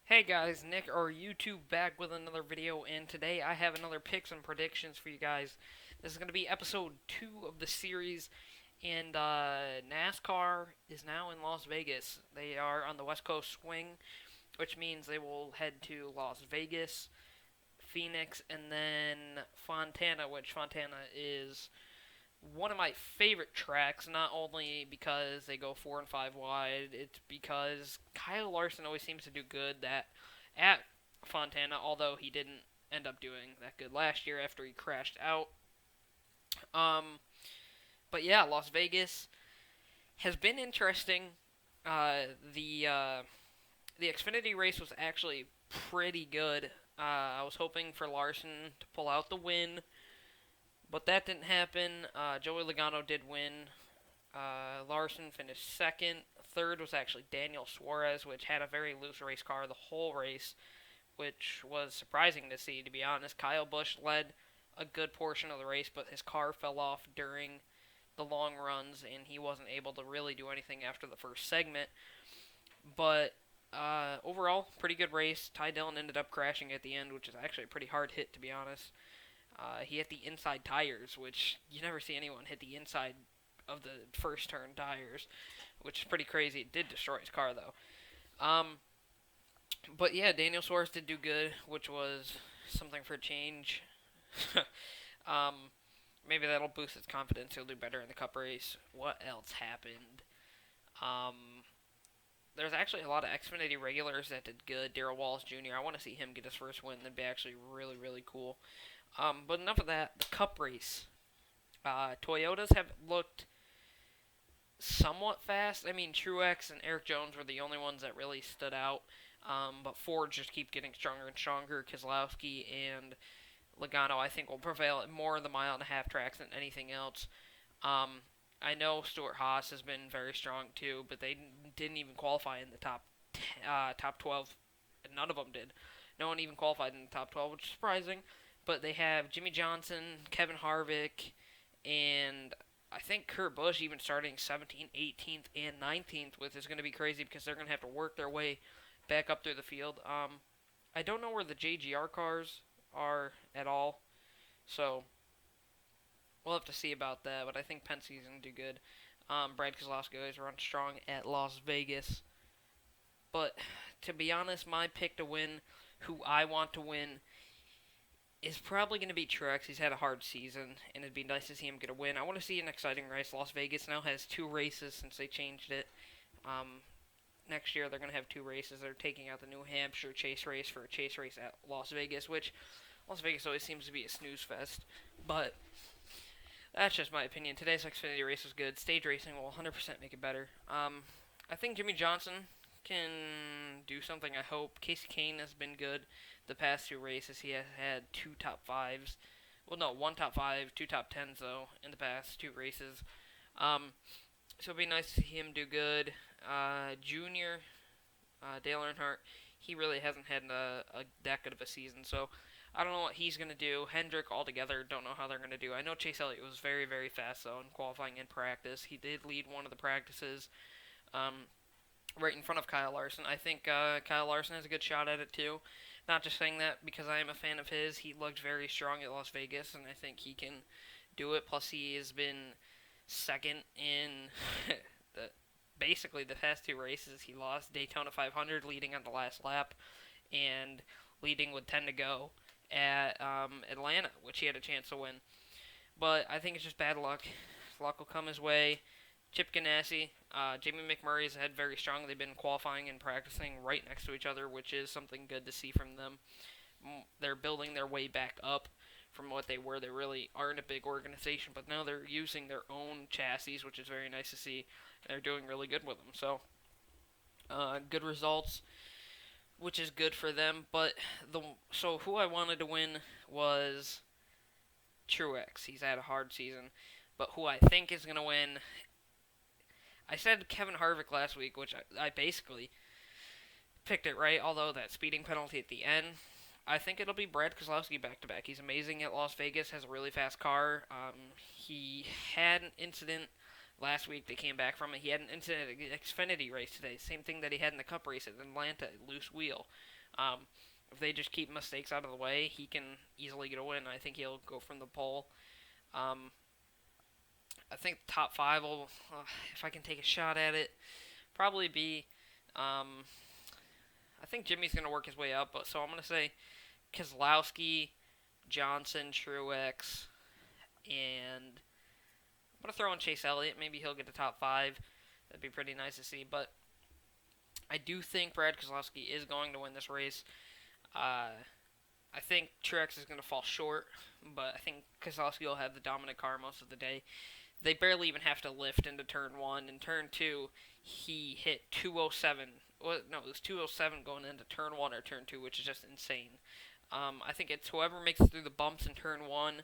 Hey guys, Nick or YouTube back with another video, and today I have another picks and predictions for you guys. This is going to be episode 2 of the series, and NASCAR is now in Las Vegas. They are on the West Coast swing, which means they will head to Las Vegas, Phoenix, and then Fontana, which Fontana is one of my favorite tracks, not only because they go 4 and 5 wide, it's because Kyle Larson always seems to do good at Fontana, although he didn't end up doing that good last year after he crashed out. Um, but yeah, Las Vegas has been interesting. The Xfinity race was actually pretty good. I was hoping for Larson to pull out the win, but that didn't happen. Joey Logano did win. Larson finished second. Third was actually Daniel Suarez, which had a very loose race car the whole race, which was surprising to see, to be honest. Kyle Busch led a good portion of the race, but his car fell off during the long runs, and he wasn't able to really do anything after the first segment. But overall, pretty good race. Ty Dillon ended up crashing at the end, which is actually a pretty hard hit, to be honest. He hit the inside tires, which you never see anyone hit the inside of the first turn tires, which is pretty crazy. It did destroy his car, though. Um, but yeah, Daniel Suarez did do good, which was something for a change. um, Maybe that'll boost his confidence. He'll do better in the Cup race. What else happened? Um, there's actually a lot of Xfinity regulars that did good. Darrell Wallace Jr. I want to see him get his first win. That'd be actually really, really cool. But enough of that. The Cup race. Toyotas have looked somewhat fast. I mean, Truex and Eric Jones were the only ones that really stood out. But Ford just keep getting stronger and stronger. Keselowski and Logano, I think, will prevail at more of the mile-and-a-half tracks than anything else. Um, I know Stuart Haas has been very strong too, but they didn't even qualify in the top 12. None of them did. No one even qualified in the top 12, which is surprising. But they have Jimmie Johnson, Kevin Harvick, and I think Kurt Busch even starting 17th, 18th, and 19th, which is going to be crazy because they're going to have to work their way back up through the field. I don't know where the JGR cars are at all, so we'll have to see about that. But I think Penske's going to do good. Brad Keselowski always runs strong at Las Vegas. But to be honest, my pick to win, who I want to win, is probably going to be Truex. He's had a hard season, and it'd be nice to see him get a win. I want to see an exciting race. Las Vegas now has 2 races since they changed it. Um, Next year they're going to have 2 races. They're taking out the New Hampshire chase race for a chase race at Las Vegas, which Las Vegas always seems to be a snooze fest. But that's just my opinion. Today's Xfinity race was good. Stage racing will 100% make it better. I think Jimmie Johnson can do something, I hope. Casey Kane has been good the past 2 races. He has had 2 top 5s. Well, no, 1 top 5, 2 top 10s, though, in the past 2 races. So it'd be nice to see him do good. Junior, Dale Earnhardt, he really hasn't had that good of a season, so I don't know what he's going to do. Hendrick, altogether, don't know how they're going to do. I know Chase Elliott was very, very fast, though, in qualifying and practice. He did lead one of the practices right in front of Kyle Larson. I think Kyle Larson has a good shot at it, too. Not just saying that because I am a fan of his. He looked very strong at Las Vegas, and I think he can do it. Plus, he has been second in the basically the past 2 races. He lost Daytona 500 leading on the last lap and leading with 10 to go at Atlanta, which he had a chance to win. But I think it's just bad luck. Luck will come his way. Chip Ganassi, Jamie McMurray's had very strong. They've been qualifying and practicing right next to each other, which is something good to see from them. They're building their way back up from what they were. They really aren't a big organization, but now they're using their own chassis, which is very nice to see. And they're doing really good with them. So, good results, which is good for them. But so who I wanted to win was Truex. He's had a hard season. But who I think is going to win, I said Kevin Harvick last week, which I basically picked it right, although that speeding penalty at the end. I think it'll be Brad Keselowski back to back. He's amazing at Las Vegas, has a really fast car. He had an incident last week. They came back from it. He had an incident at the Xfinity race today. Same thing that he had in the Cup race at Atlanta, loose wheel. If they just keep mistakes out of the way, he can easily get a win. I think he'll go from the pole. Um, I think top five will, if I can take a shot at it, probably be. Um, I think Jimmie's going to work his way up, but so I'm going to say Keselowski, Johnson, Truex, and I'm going to throw in Chase Elliott. Maybe he'll get the top five. That'd be pretty nice to see. But I do think Brad Keselowski is going to win this race. I think Truex is going to fall short, but I think Keselowski will have the dominant car most of the day. They barely even have to lift into turn one. In turn two, he hit 207. Well, no, it was 207 going into turn one or turn two, which is just insane. I think it's whoever makes it through the bumps in turn one,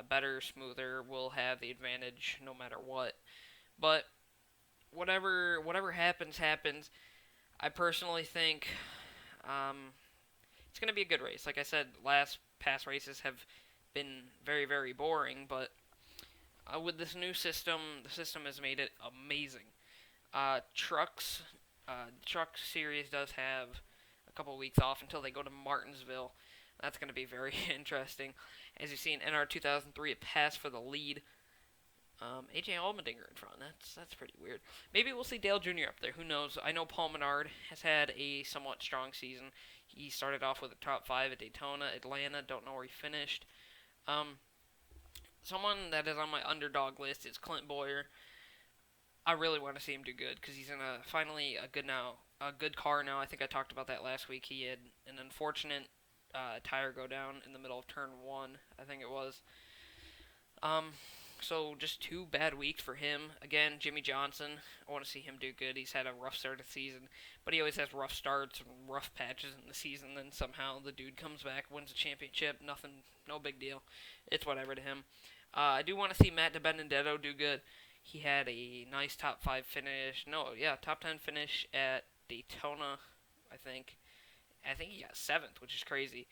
better, smoother, will have the advantage no matter what. But whatever happens, happens. I personally think it's going to be a good race. Like I said, past races have been very, very boring, but with this new system, the system has made it amazing. The truck series does have a couple weeks off until they go to Martinsville. That's going to be very interesting. As you see in NR 2003, it passed for the lead. AJ Allmendinger in front. That's pretty weird. Maybe we'll see Dale Jr. up there. Who knows? I know Paul Menard has had a somewhat strong season. He started off with a top 5 at Daytona, Atlanta. Don't know where he finished. Someone that is on my underdog list is Clint Bowyer. I really want to see him do good because he's in finally a good car now. I think I talked about that last week. He had an unfortunate tire go down in the middle of turn one. I think it was. So just 2 bad weeks for him. Again, Jimmie Johnson, I want to see him do good. He's had a rough start of the season, but he always has rough starts and rough patches in the season. Then somehow the dude comes back, wins a championship. Nothing, no big deal. It's whatever to him. I do want to see Matt DiBenedetto do good. He had a nice top 5 finish. Top 10 finish at Daytona, I think. I think he got 7th, which is crazy.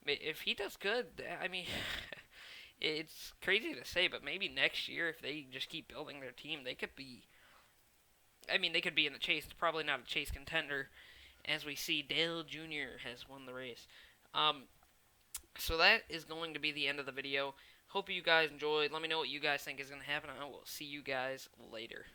If he does good, I mean, it's crazy to say, but maybe next year, if they just keep building their team, they could be. I mean, they could be in the chase. It's probably not a chase contender, as we see Dale Jr. has won the race. So that is going to be the end of the video. Hope you guys enjoyed. Let me know what you guys think is going to happen. I will see you guys later.